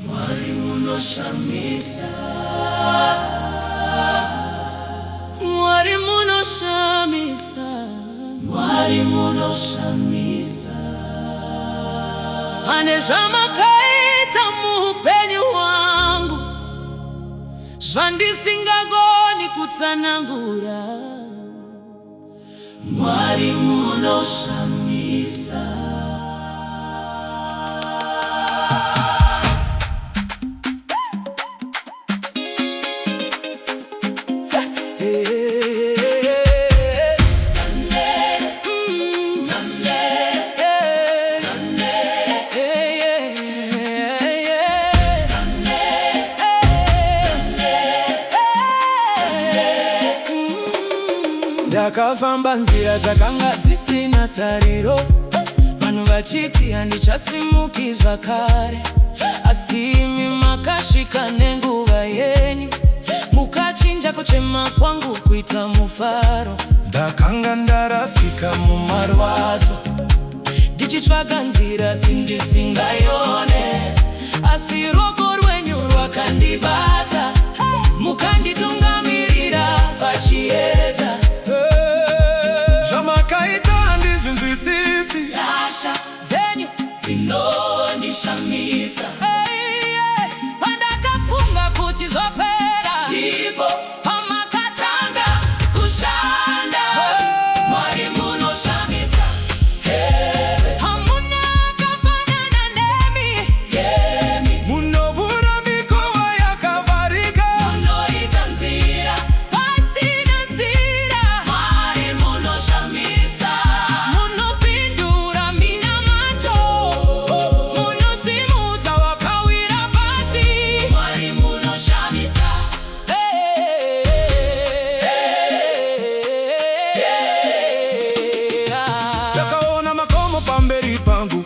Mwalimu no Shamisa, Mwalimu no Shamisa, Mwalimu no Shamisa. Anejama kaita mupenyi wangu, Jwandisingagoni kutsanangura. Mwalimu no Shamisa. Ndakafamba nzira dzakanga dzisina tariro, vanhu vachiti handichasimukizva kare. Asi imi makasvika nenguva yenyu, mukachinja kuchema kwangu kuita mufaro. Ndakanga ndarasika mumarwadzo, ndichitsvaga nzira sindisingaione, asi ruoko rwenyu rwakandibata, mukanditungamirira pachiedza. Zvamakaita handizvinzwisisi, Nyasha dzenyu dzinondishamisa. Pandakafunga kuti zvopera, Ipo pamakatanga kushanda. Mwalimu no Shamisa. Hamuna kafanana nemi, munovhura mikova yakavharika, Munoita nzira, pasina nzira. Mwalimu no Shamisa. Munopindura minamato, munosimudza wakawira pasi. Mwalimu no Shamisa. ndakaona makomo pamberi pangu,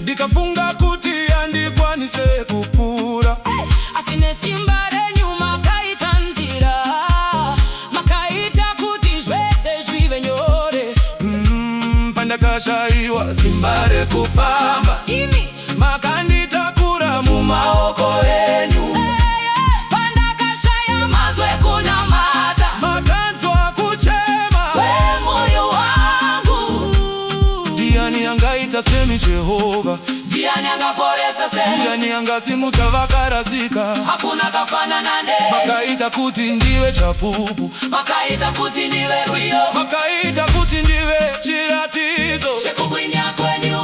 ndikafunga kuti handikwanise kupfuura. Asi nesimba renyu makaita nzira, makaita kuti zvese zvive nyore. Pandakashayiwa simba rekufamba, Imi makanditakura mumaoko enyu. pandakashaya mazwe kunamata, Makanzwa kuchema, wemoyo wangu. ndiani angaita semi Jehovha? Ndiani angaporesa se? Ndiani angasimudza vakarasika? Hakuna kafanana naye. Makaita kuti ndiwe chapupu, Makaita kuti ndiwe rwiyo, makaita kuti ndiwe chiratidzo. chekubwinya kwenyu.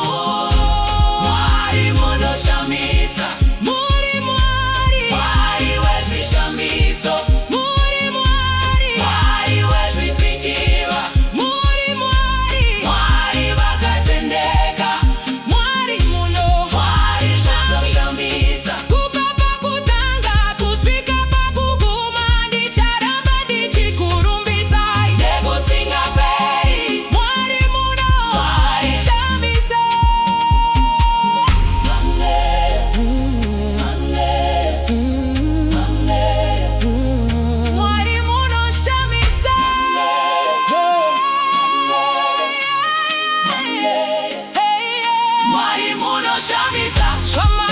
Mwalimu no Shamisa. Muri Mwari, Mwari wezvishamiso. muri Mwari, Mwari wezvipikirwa. muri Mwari, Mwari vakatendeka. Mwari muno. Mwari zvanoshamisa. Kubva pakutanga kusvika pakuguma, ndicharamba ndichikurumbidzai. Nekusingaperi. Mwari muno, Mwari Shamisa. Mwari muno Shamisa. Mwalimu no Shamisa. Shama